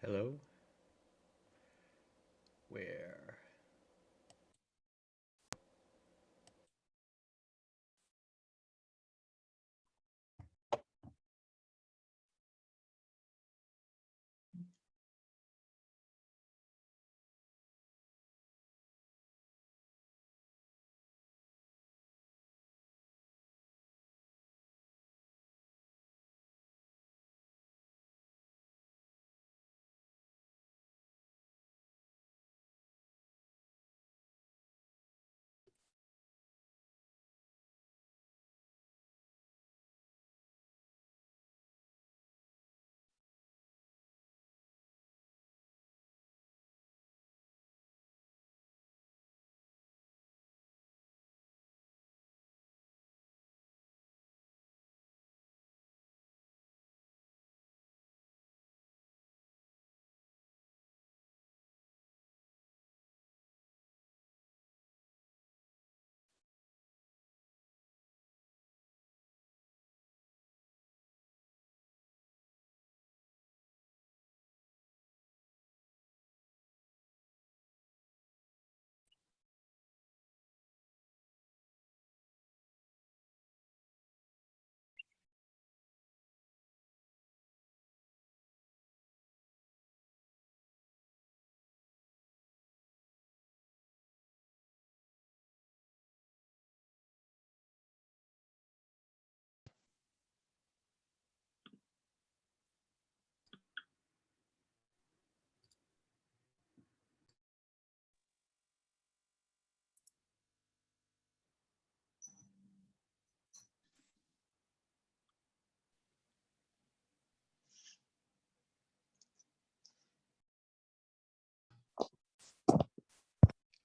Hello? Where?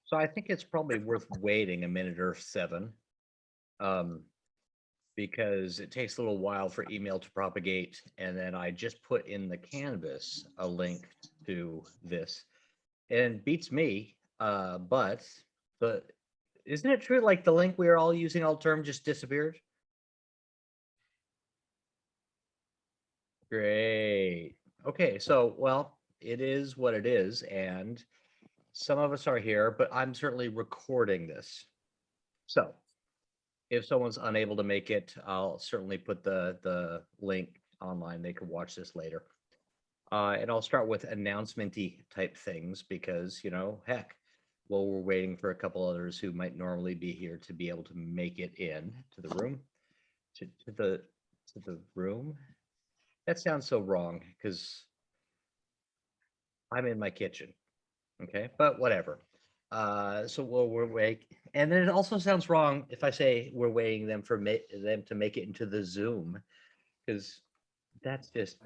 So I think it's probably worth waiting a minute or seven, um, because it takes a little while for email to propagate. And then I just put in the Canvas a link to this, and beats me. But the isn't it true? Like the link we are all using all term just disappeared. Great. Okay, so well, it is what it is, and some of us are here, but I'm certainly recording this. So if someone's unable to make it, I'll certainly put the link online. They can watch this later. And I'll start with announcement-y type things because, heck, well, we're waiting for a couple others who might normally be here to be able to make it in to the room, to the room. That sounds so wrong because I'm in my kitchen. Okay, but whatever. So we're waiting, and then it also sounds wrong if I say we're waiting them for them to make it into the Zoom, because that's just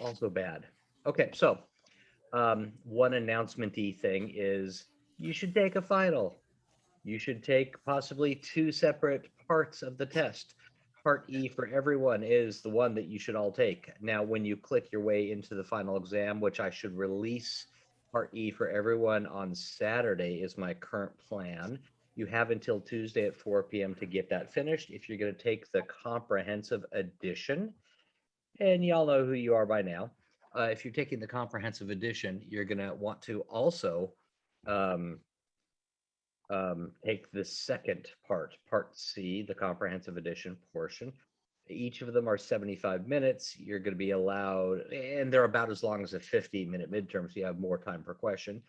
also bad. Okay, so one announcement-y thing is you should take a final. You should take possibly two separate parts of the test. Part E for everyone is the one that you should all take. Now, when you click your way into the final exam, which I should release Part E for everyone on Saturday, is my current plan. You have until Tuesday at 4 p.m. to get that finished. If you're going to take the comprehensive edition, and y'all know who you are by now, if you're taking the comprehensive edition, you're going to want to also um, take the second part C, the comprehensive edition portion. Each of them are 75 minutes. You're going to be allowed, and they're about as long as a 50-minute midterm, so you have more time per question.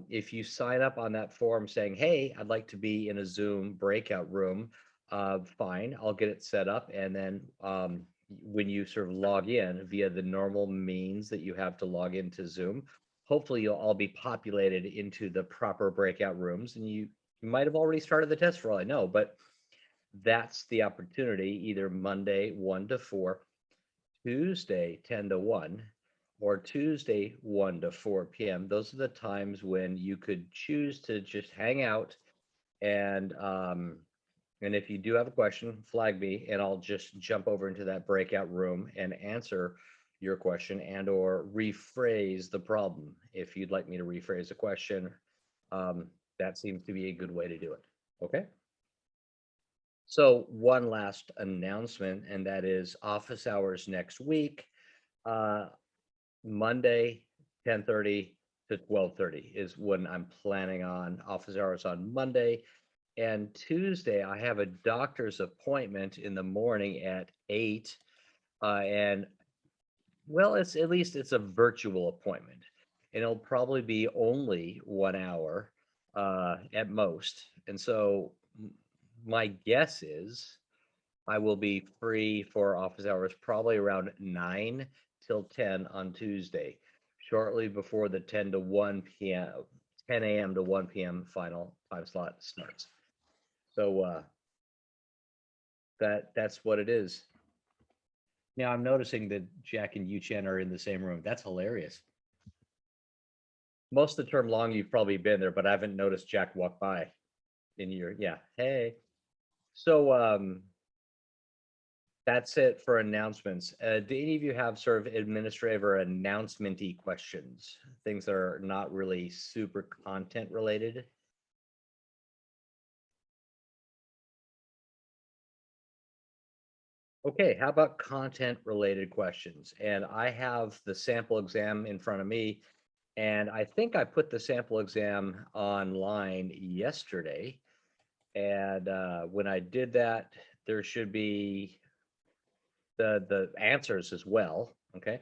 If you sign up on that form saying, hey, I'd like to be in a Zoom breakout room, fine, I'll get it set up. And then when you sort of log in via the normal means that you have to log into Zoom, hopefully you'll all be populated into the proper breakout rooms. And you might have already started the test for all I know, but that's the opportunity, either Monday 1 to 4, Tuesday 10 to 1, or Tuesday 1 to 4 p.m. Those are the times when you could choose to just hang out, and if you do have a question, flag me and I'll just jump over into that breakout room and answer your question and or rephrase the problem. If you'd like me to rephrase a question, that seems to be a good way to do it. Okay. So one last announcement, and that is office hours next week. Uh, Monday, 10:30 to 12:30 is when I'm planning on office hours on Monday. And Tuesday, I have a doctor's appointment in the morning at 8. And well, it's at least it's a virtual appointment. And it'll probably be only 1 hour at most. And so my guess is I will be free for office hours probably around 9 till 10 on Tuesday, shortly before the 10 to 1 p.m., 10 a.m. to 1 p.m. final time slot starts. So that's what it is. Now I'm noticing that Jack and Yu Chen are in the same room. That's hilarious. Most of the term long, you've probably been there, but I haven't noticed Jack walk by in your, yeah. Hey. So that's it for announcements. Do any of you have sort of administrative or announcement-y questions? Things that are not really super content related? Okay, how about content related questions? And I have the sample exam in front of me, and I think I put the sample exam online yesterday. And when I did that, there should be the answers as well. Okay.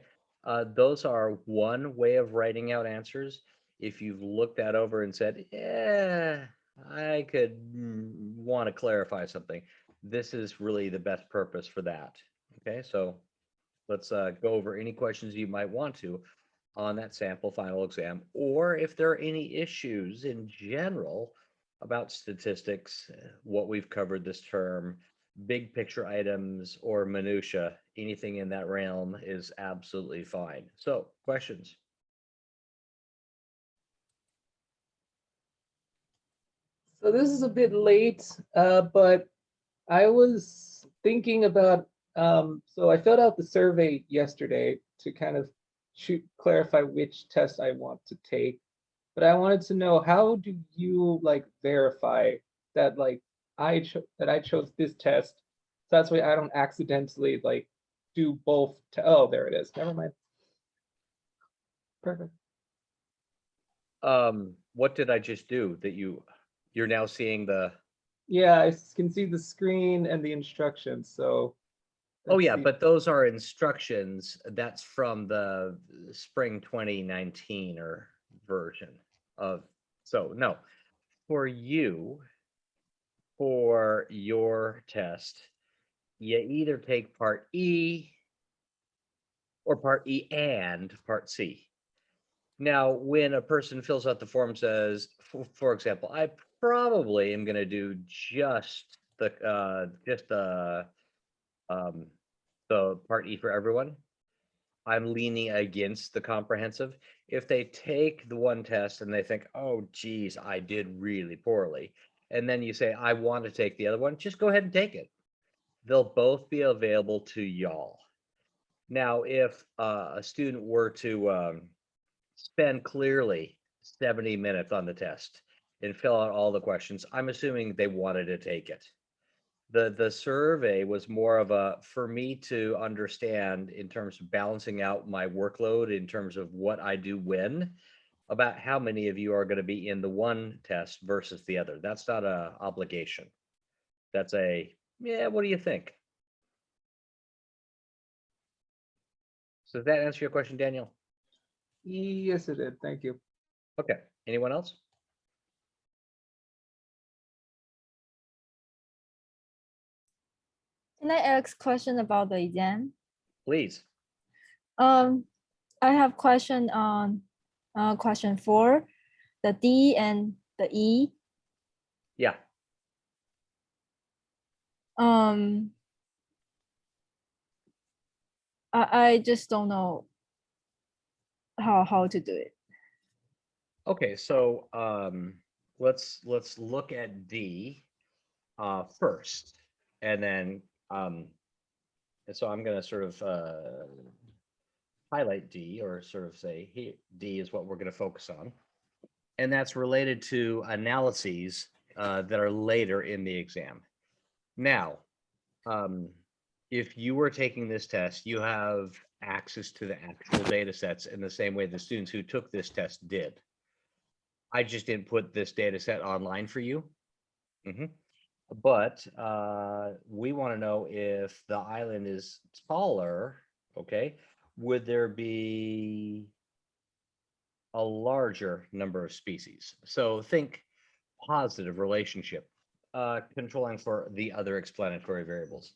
Those are one way of writing out answers. If you've looked that over and said, yeah, I could want to clarify something, this is really the best purpose for that. Okay, so let's go over any questions you might want to on that sample final exam, or if there are any issues in general about statistics, what we've covered this term, big picture items or minutia, anything in that realm is absolutely fine. So questions? So this is a bit late, but I was thinking about, so I filled out the survey yesterday to kind of clarify which test I want to take. But I wanted to know, how do you like verify that like I chose this test? So that's why I don't accidentally like do both. Oh, there it is. Never mind. Perfect. What did I just do that you're now seeing the? Yeah, I can see the screen and the instructions. So Oh let's yeah, see. but those are instructions. That's from the spring 2019 or version of, so no, for you, for your test, you either take part E or part E and part C. Now, when a person fills out the form, says, for example, I probably am going to do just the part E for everyone. I'm leaning against the comprehensive. If they take the one test and they think, oh, geez, I did really poorly, and then you say, I want to take the other one, just go ahead and take it. They'll both be available to y'all. Now, if a student were to spend clearly 70 minutes on the test and fill out all the questions, I'm assuming they wanted to take it. The survey was more of a, for me to understand in terms of balancing out my workload in terms of what I do when, about how many of you are going to be in the one test versus the other. That's not a obligation. That's a, yeah, what do you think? So does that answer your question, Daniel? Yes, it did. Thank you. Okay. Anyone else? Can I ask question about the exam? Please. I have question on question 4, the D and the E. Yeah. I just don't know how to do it. Okay, so let's look at D first, and then and so I'm going to sort of highlight D, or sort of say here, D is what we're going to focus on, and that's related to analyses that are later in the exam. Now, if you were taking this test, you have access to the actual data sets in the same way the students who took this test did. I just didn't put this data set online for you. Mhm. But we want to know if the island is taller, okay, would there be a larger number of species? So think positive relationship, controlling for the other explanatory variables.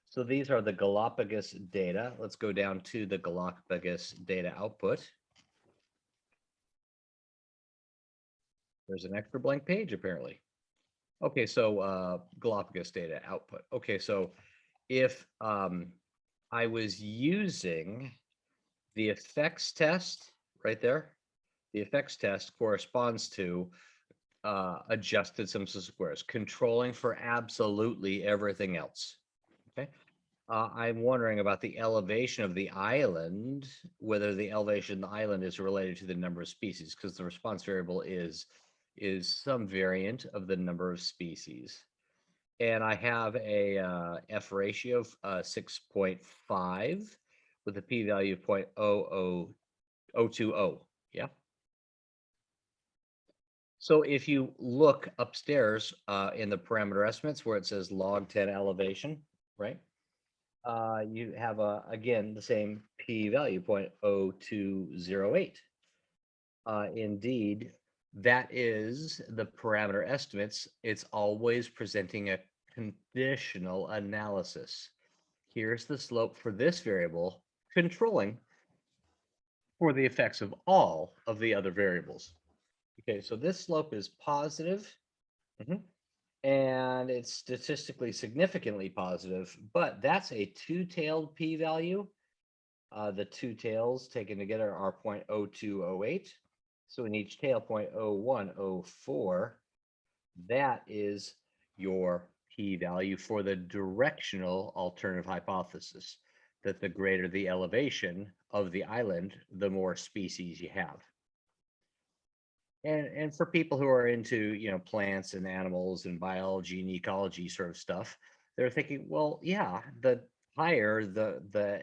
So these are the Galapagos data. Let's go down to the Galapagos data output. There's an extra blank page apparently. Okay, so Galapagos data output. Okay, so if I was using the effects test right there, the effects test corresponds to adjusted sums of squares, controlling for absolutely everything else. Okay. I'm wondering about the elevation of the island, whether the elevation of the island is related to the number of species, because the response variable is some variant of the number of species. And I have a F ratio of 6.5 with a p-value of 0.00020. Yeah. So if you look upstairs in the parameter estimates where it says log 10 elevation, right? You have again the same p-value 0.0208. Indeed, that is the parameter estimates. It's always presenting a conditional analysis. Here's the slope for this variable, controlling for the effects of all of the other variables. Okay, so this slope is positive, and it's statistically significantly positive, but that's a two-tailed p-value. The two tails taken together are 0.0208. So in each tail, 0.0104, that is your p-value for the directional alternative hypothesis, that the greater the elevation of the island, the more species you have. And for people who are into, you know, plants and animals and biology and ecology sort of stuff, they're thinking, well, yeah, the higher the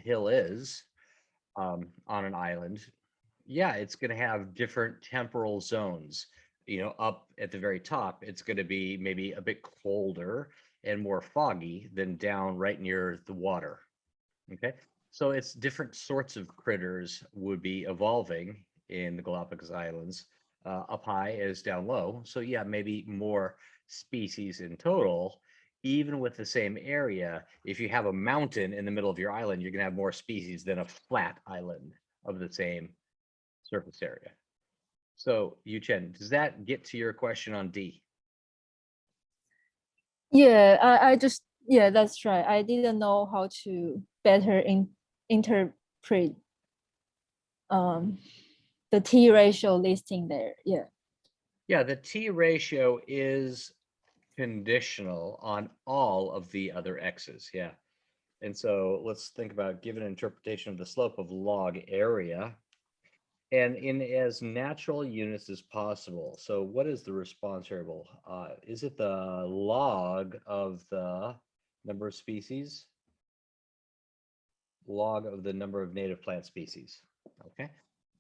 hill is on an island, yeah, it's going to have different temporal zones. You know, up at the very top, it's going to be maybe a bit colder and more foggy than down right near the water. Okay, so it's different sorts of critters would be evolving in the Galapagos Islands, up high as down low. So yeah, maybe more species in total. Even with the same area, if you have a mountain in the middle of your island, you're going to have more species than a flat island of the same surface area. So, Yu-Chen, does that get to your question on D? Yeah, I just, yeah, that's right. I didn't know how to better interpret the T ratio listing there. Yeah. Yeah, the T ratio is conditional on all of the other X's. Yeah. And so let's think about given interpretation of the slope of log area and in as natural units as possible. So what is the response variable? Is it the log of the number of species? Log of the number of native plant species. Okay.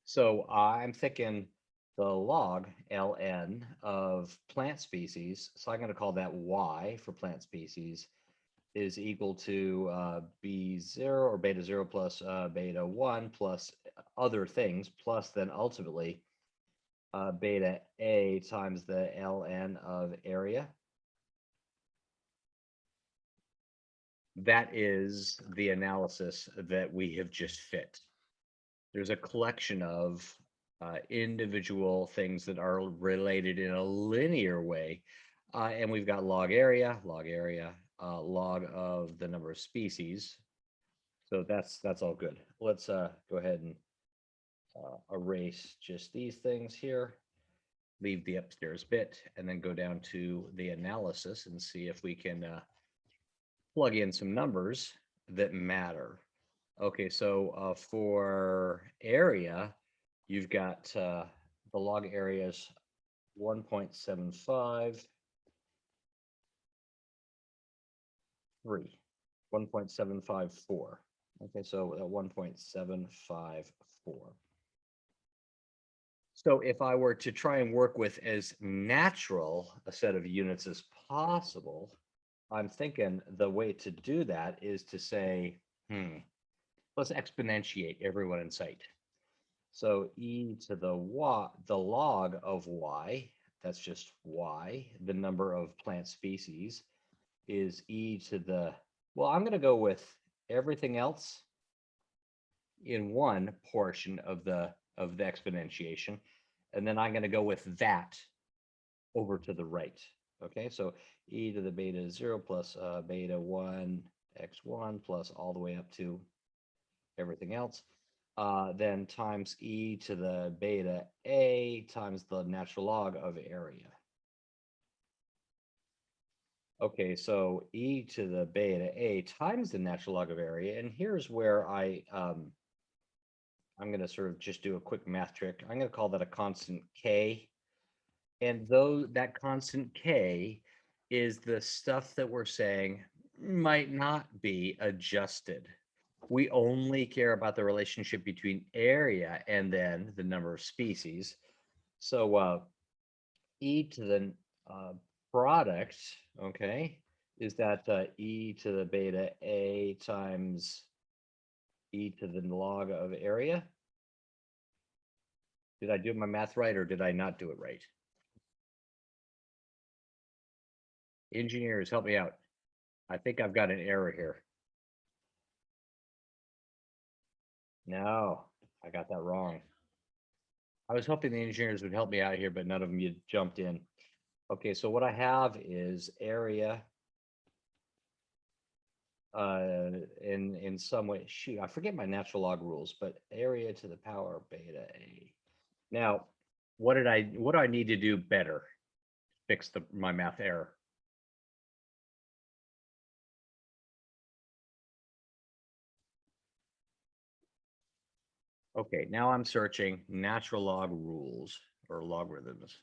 So I'm thinking the log ln of plant species. So I'm going to call that y for plant species is equal to b0 or beta 0 plus beta 1 plus other things, plus then ultimately beta a times the ln of area. That is the analysis that we have just fit. There's a collection of individual things that are related in a linear way. And we've got log area, log of the number of species. So that's all good. Let's go ahead and erase just these things here, leave the upstairs bit, and then go down to the analysis and see if we can plug in some numbers that matter. Okay, so for area, you've got the log areas 1.753. 1.754. Okay, so 1.754. So if I were to try and work with as natural a set of units as possible, I'm thinking the way to do that is to say, let's exponentiate everyone in sight. So e to the log of y, that's just y, the number of plant species, is e to the, well, I'm going to go with everything else in one portion of the exponentiation, and then I'm going to go with that over to the right. Okay, so e to the beta 0 plus beta 1 x1 plus all the way up to everything else, then times e to the beta a times the natural log of area. Okay, so e to the beta a times the natural log of area, and here's where I'm going to sort of just do a quick math trick. I'm going to call that a constant k, and though that constant k is the stuff that we're saying might not be adjusted. We only care about the relationship between area and then the number of species. So e to the product, okay, is that e to the beta a times e to the log of area. Did I do my math right or did I not do it right? Engineers, help me out. I think I've got an error here. No, I got that wrong. I was hoping the engineers would help me out here, but none of them you jumped in. Okay, so what I have is area in some way. Shoot, I forget my natural log rules, but area to the power beta a. Now, what do I need to do better? Fix my math error. Okay, now I'm searching natural log rules or logarithms.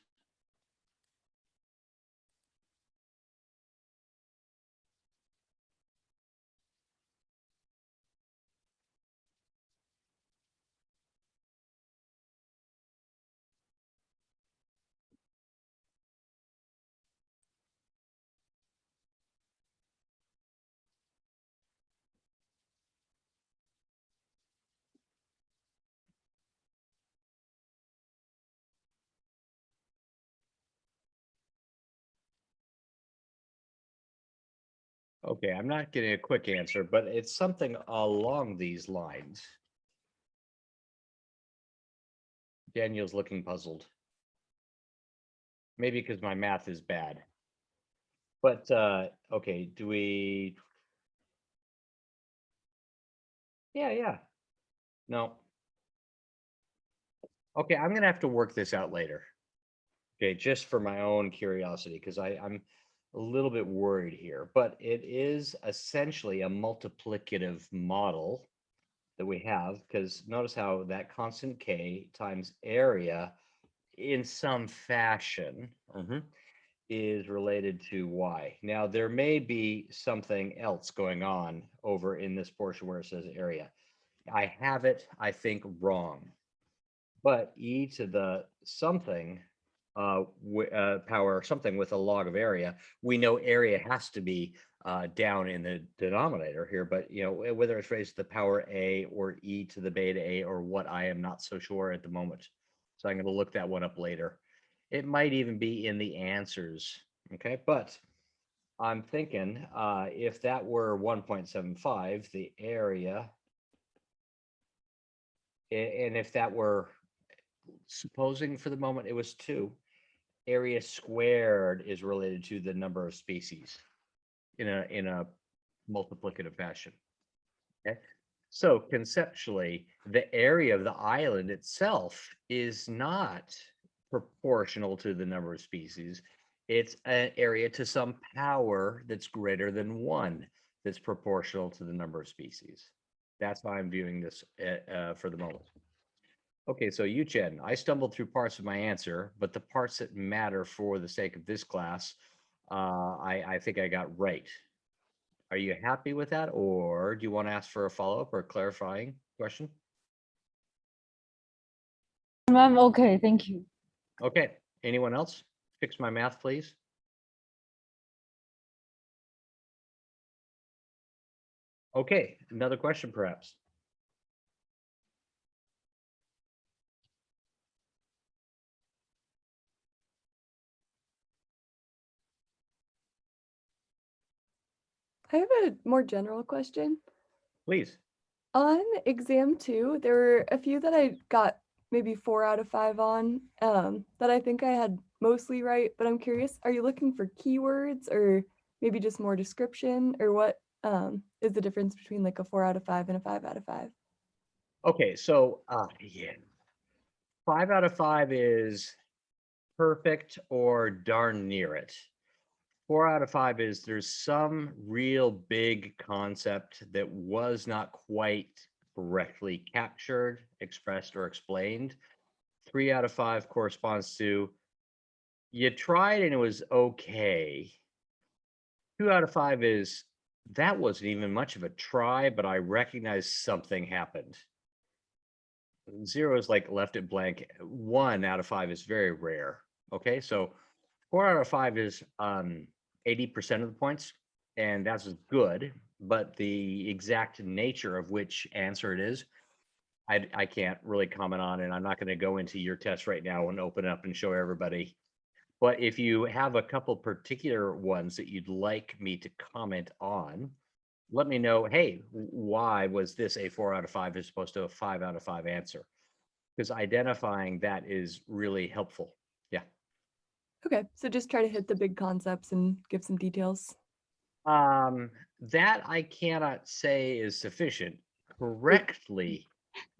Okay, I'm not getting a quick answer, but it's something along these lines. Daniel's looking puzzled. Maybe because my math is bad. But okay, do we? Yeah. No. Okay, I'm gonna have to work this out later. Okay, just for my own curiosity, because I'm a little bit worried here, but it is essentially a multiplicative model that we have, because notice how that constant k times area in some fashion is related to y. Now, there may be something else going on over in this portion where it says area. I have it, I think, wrong. But e to the something power something with a log of area, we know area has to be down in the denominator here, but whether it's raised to the power a or e to the beta a or what, I am not so sure at the moment. So I'm going to look that one up later. It might even be in the answers. Okay, but I'm thinking if that were 1.75, the area, and if that were, supposing for the moment it was 2, area squared is related to the number of species in a multiplicative fashion. Okay, so conceptually, the area of the island itself is not proportional to the number of species. It's an area to some power that's greater than 1 that's proportional to the number of species. That's how I'm viewing this for the moment. Okay, so Yu-Chen, I stumbled through parts of my answer, but the parts that matter for the sake of this class, I think I got right. Are you happy with that, or do you want to ask for a follow-up or clarifying question? I'm okay, thank you. Okay, anyone else? Fix my math, please. Okay, another question perhaps. I have a more general question. Please. On exam 2, there were a few that I got maybe 4 out of 5 on, that I think I had mostly right, but I'm curious, are you looking for keywords or maybe just more description, or what is the difference between like a 4 out of 5 and a 5 out of 5? Okay, so yeah. 5 out of 5 is perfect or darn near it. 4 out of 5 is there's some real big concept that was not quite correctly captured, expressed, or explained. 3 out of 5 corresponds to you tried and it was okay. 2 out of 5 is that wasn't even much of a try, but I recognize something happened. 0 is like left it blank. 1 out of 5 is very rare. Okay, so 4 out of 5 is 80% of the points, and that's good. But the exact nature of which answer it is, I can't really comment on, and I'm not going to go into your test right now and open it up and show everybody. But if you have a couple particular ones that you'd like me to comment on, let me know, hey, why was this a 4 out of 5 as opposed to a 5 out of 5 answer? Because identifying that is really helpful. Yeah. Okay, so just try to hit the big concepts and give some details. That I cannot say is sufficient. Correctly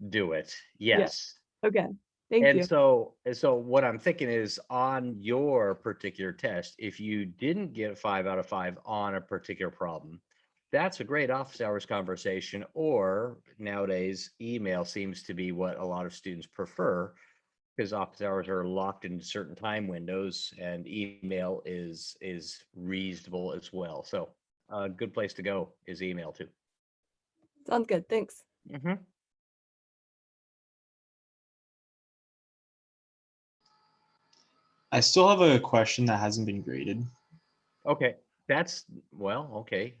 do it. Yes. Okay, thank And you. so what I'm thinking is on your particular test, if you didn't get 5 out of 5 on a particular problem, that's a great office hours conversation, or nowadays email seems to be what a lot of students prefer because office hours are locked into certain time windows and email is reasonable as well. So a good place to go is email too. Sounds good, thanks. Mhm. I still have a question that hasn't been graded. Okay, that's, well, okay.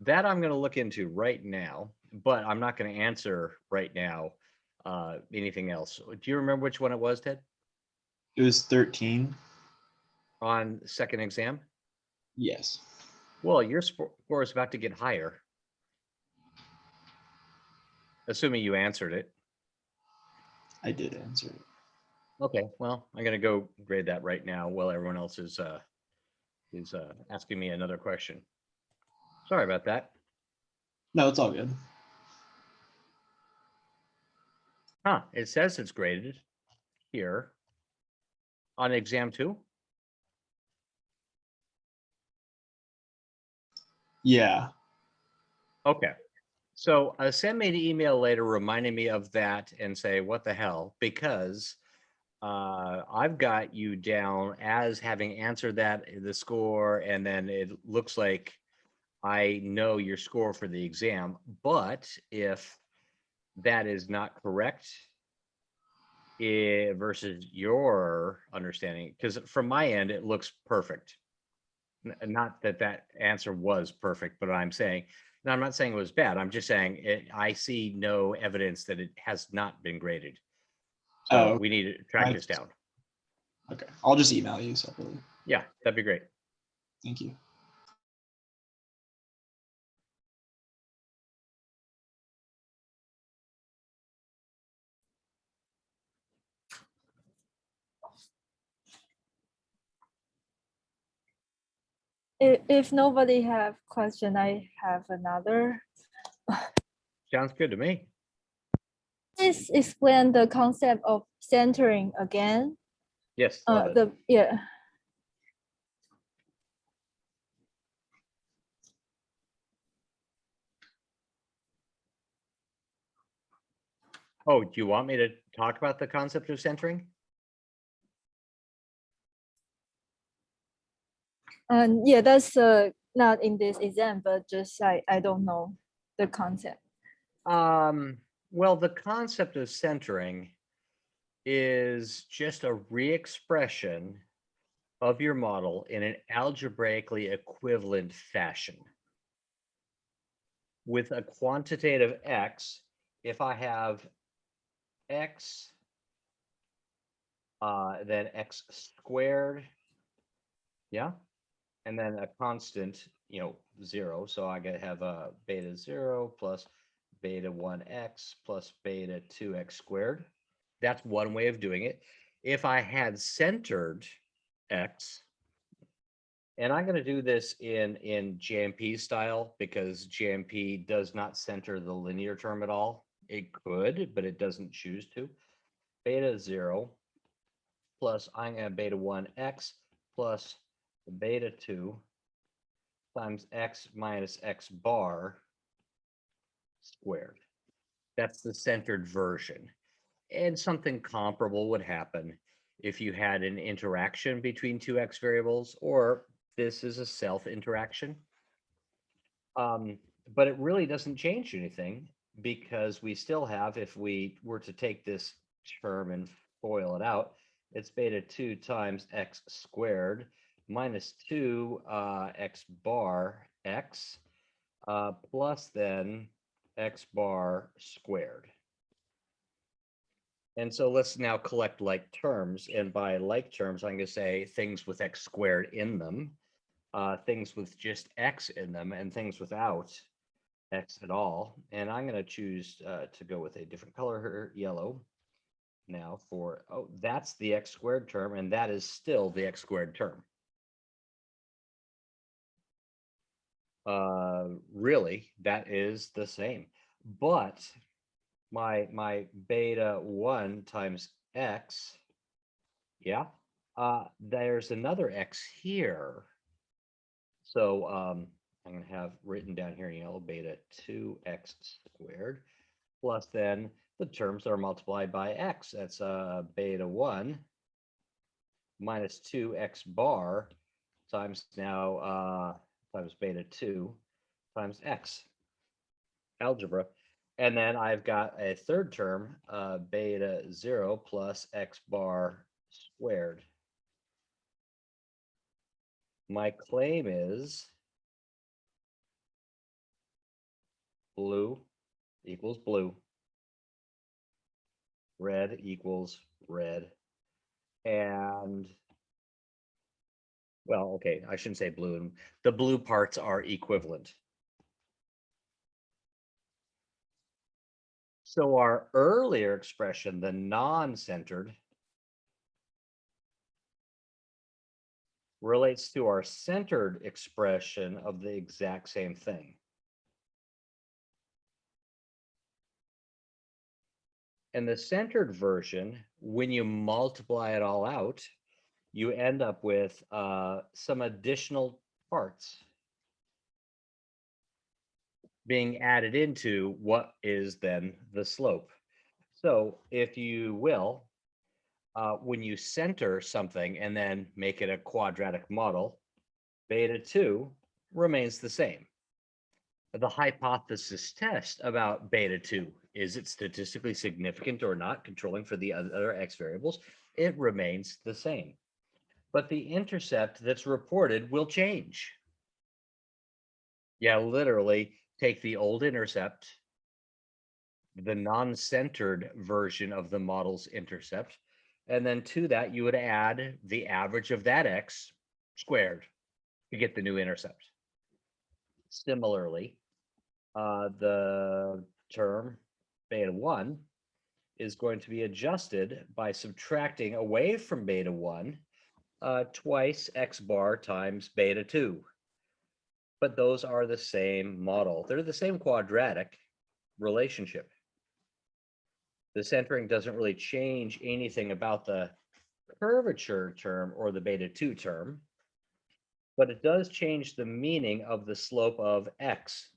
That I'm gonna look into right now, but I'm not gonna answer right now anything else. Do you remember which one it was, Ted? It was 13. On second exam? Yes. Well, your score is about to get higher. Assuming you answered it. I did answer it. Okay, well, I'm gonna go grade that right now while everyone else is asking me another question. Sorry about that. No, it's all good. Huh, it says it's graded here on exam 2. Yeah. Okay, so send me an email later reminding me of that and say, what the hell? Because I've got you down as having answered that, the score, and then it looks like I know your score for the exam. But if that is not correct versus your understanding, because from my end, it looks perfect. Not that that answer was perfect, but I'm saying, no, I'm not saying it was bad. I'm just saying I see no evidence that it has not been graded. So Oh, we need to track this down. Okay. I'll just email you separately. Yeah, that'd be great. Thank you. If nobody have question, I have another. Sounds good to me. Please explain the concept of centering again. Yes, love it. Yeah. Oh, do you want me to talk about the concept of centering? Yeah, that's not in this exam, but just I don't know the concept. Well, the concept of centering is just a re-expression of your model in an algebraically equivalent fashion. With a quantitative x, if I have x, then x squared, yeah, and then a constant, 0. So I gotta have a beta 0 plus beta 1x plus beta 2x squared. That's one way of doing it. If I had centered x, and I'm going to do this in JMP style because JMP does not center the linear term at all. It could, but it doesn't choose to. Beta 0 plus I'm going to beta 1x plus beta 2 times x minus x bar squared. That's the centered version. And something comparable would happen if you had an interaction between two x variables, or this is a self interaction. But it really doesn't change anything because we still have, if we were to take this term and FOIL it out, it's beta 2 times x squared minus 2 x bar x plus then x bar squared. And so let's now collect like terms. And by like terms, I'm going to say things with x squared in them, things with just x in them, and things without x at all. And I'm going to choose to go with a different color here, yellow. Now for, oh, that's the x squared term, and that is still the x squared term. Really, that is the same. But my beta 1 times x, yeah, there's another x here. So I'm going to have written down here in yellow beta 2x squared plus then the terms are multiplied by x. That's beta 1 minus 2x bar times now times beta 2 times x. Algebra. And then I've got a third term, beta 0 plus x bar squared. My claim is blue equals blue, red equals red, and, well, okay, I shouldn't say blue. The blue parts are equivalent. So our earlier expression, the non-centered, relates to our centered expression of the exact same thing. And the centered version, when you multiply it all out, you end up with some additional parts being added into what is then the slope. So if you will, when you center something and then make it a quadratic model, beta 2 remains the same. The hypothesis test about beta 2, is it statistically significant or not, controlling for the other x variables? It remains the same. But the intercept that's reported will change. Yeah, literally take the old intercept, the non-centered version of the model's intercept, and then to that you would add the average of that x squared to get the new intercept. Similarly, the term beta 1 is going to be adjusted by subtracting away from beta 1 twice x bar times beta 2. But those are the same model. They're the same quadratic relationship. The centering doesn't really change anything about the curvature term or the beta 2 term, but it does change the meaning of the slope of x.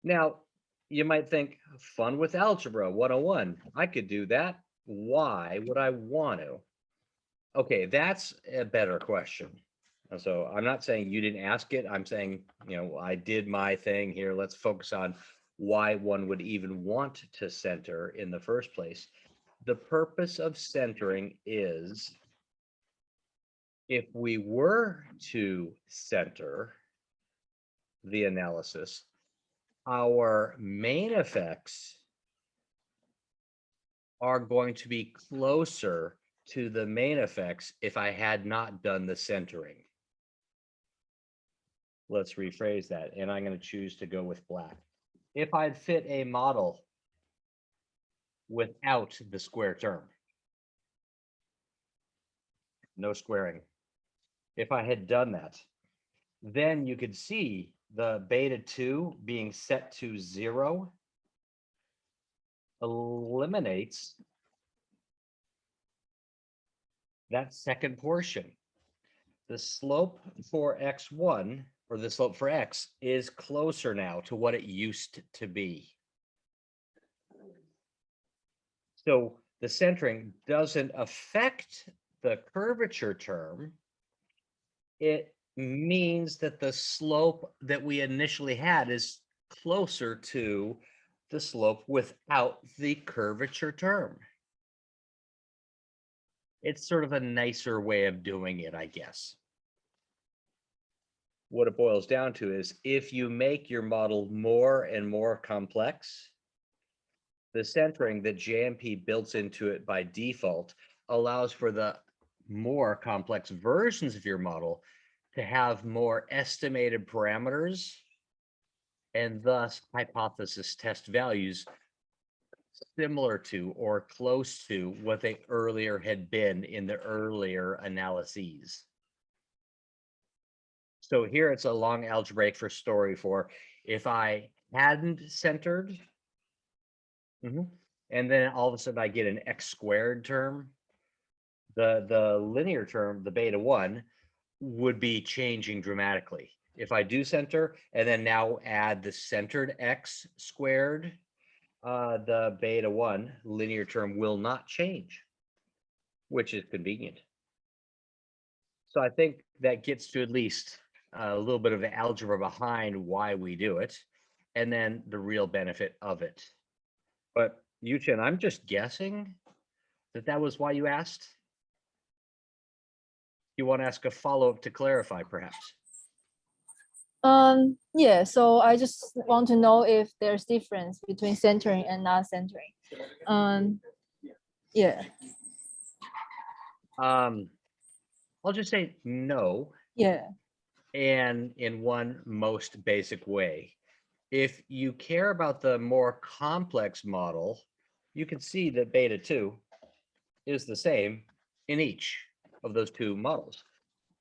Now, you might think, fun with algebra 101. I could do that. Why would I want to? Okay, that's a better question. And so I'm not saying you didn't ask it. I'm saying, I did my thing here. Let's focus on why one would even want to center in the first place. The purpose of centering is if we were to center the analysis, our main effects are going to be closer to the main effects if I had not done the centering. Let's rephrase that, and I'm going to choose to go with black. If I'd fit a model without the square term, no squaring, if I had done that, then you could see the beta 2 being set to 0 eliminates that second portion. The slope for x1, or the slope for x, is closer now to what it used to be. So the centering doesn't affect the curvature term. It means that the slope that we initially had is closer to the slope without the curvature term. It's sort of a nicer way of doing it, I guess. What it boils down to is if you make your model more and more complex, the centering that JMP builds into it by default allows for the more complex versions of your model to have more estimated parameters and thus hypothesis test values similar to or close to what they earlier had been in the earlier analyses. So here it's a long algebraic for story for if I hadn't centered, and then all of a sudden I get an x squared term, the linear term, the beta 1, would be changing dramatically. If I do center and then now add the centered x squared, the beta 1 linear term will not change, which is convenient. So I think that gets to at least a little bit of the algebra behind why we do it, and then the real benefit of it. But Yu-Chin, I'm just guessing that was why you asked. You want to ask a follow-up to clarify, perhaps? Yeah, so I just want to know if there's difference between centering and not centering. Yeah. I'll just say no. Yeah. And in one most basic way. If you care about the more complex model, you can see that beta 2 is the same in each of those two models.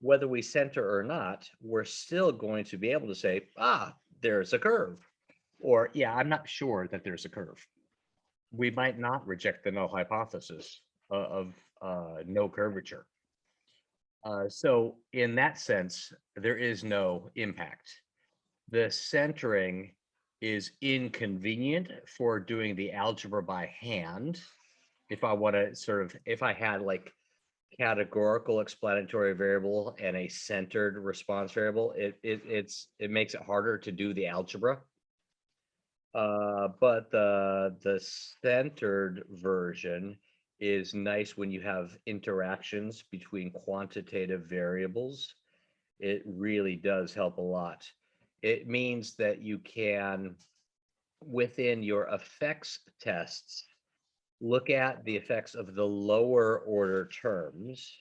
Whether we center or not, we're still going to be able to say, there's a curve. Or, yeah, I'm not sure that there's a curve. We might not reject the null hypothesis of no curvature. So in that sense, there is no impact. The centering is inconvenient for doing the algebra by hand. If I want to if I had like categorical explanatory variable and a centered response variable, it makes it harder to do the algebra. But the centered version is nice when you have interactions between quantitative variables. It really does help a lot. It means that you can, within your effects tests, look at the effects of the lower order terms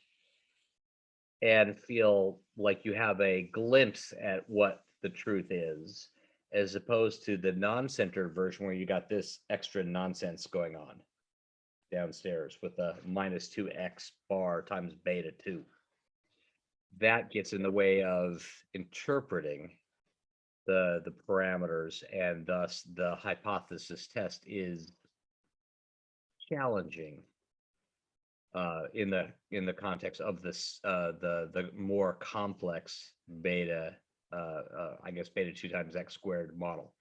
and feel like you have a glimpse at what the truth is, as opposed to the non-centered version where you got this extra nonsense going on downstairs with a -2x bar times beta 2. That gets in the way of interpreting the parameters, and thus the hypothesis test is challenging in the context of this the more complex beta I guess beta 2 times x squared model.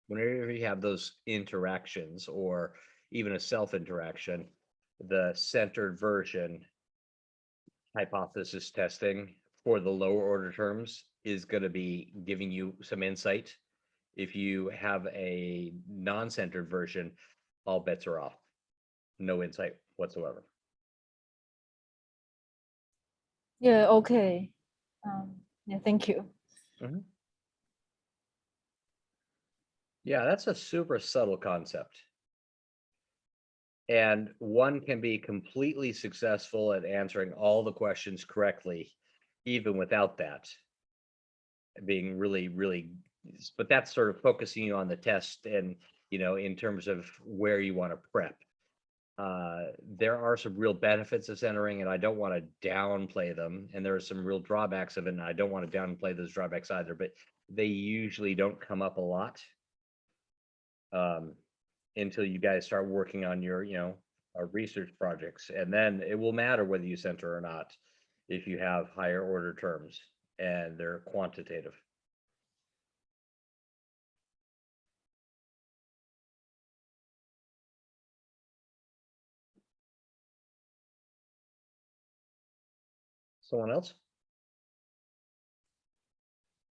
Whenever you have those interactions or even a self interaction, the centered version hypothesis testing for the lower order terms is going to be giving you some insight. If you have a non-centered version, all bets are off. No insight whatsoever. Yeah, okay. Yeah, thank you. Yeah, that's a super subtle concept. And one can be completely successful at answering all the questions correctly, even without that. Being really, really, but that's sort of focusing you on the test and, in terms of where you want to prep. There are some real benefits of centering, and I don't want to downplay them. And there are some real drawbacks of it, and I don't want to downplay those drawbacks either, but they usually don't come up a lot until you guys start working on your, research projects. And then it will matter whether you center or not if you have higher order terms and they're quantitative. Someone else?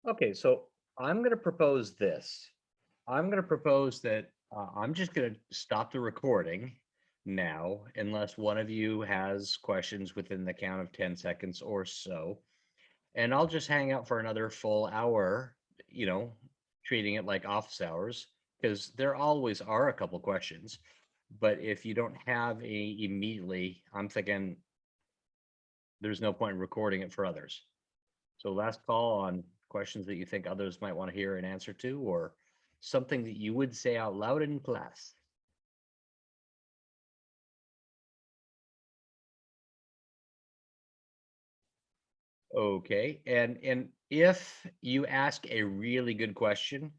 Okay, so I'm going to propose this. I'm going to propose that I'm just going to stop the recording now, unless one of you has questions within the count of 10 seconds or so. And I'll just hang out for another full hour, treating it like office hours, because there always are a couple questions. But if you don't have any immediately, I'm thinking there's no point in recording it for others. So last call on questions that you think others might want to hear an answer to, or something that you would say out loud in class. Okay, and if you ask a really good question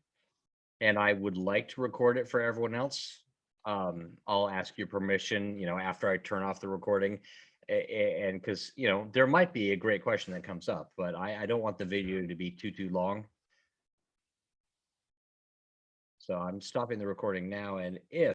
and I would like to record it for everyone else, I'll ask your permission, after I turn off the recording. And because, there might be a great question that comes up, but I don't want the video to be too long. So I'm stopping the recording now, and if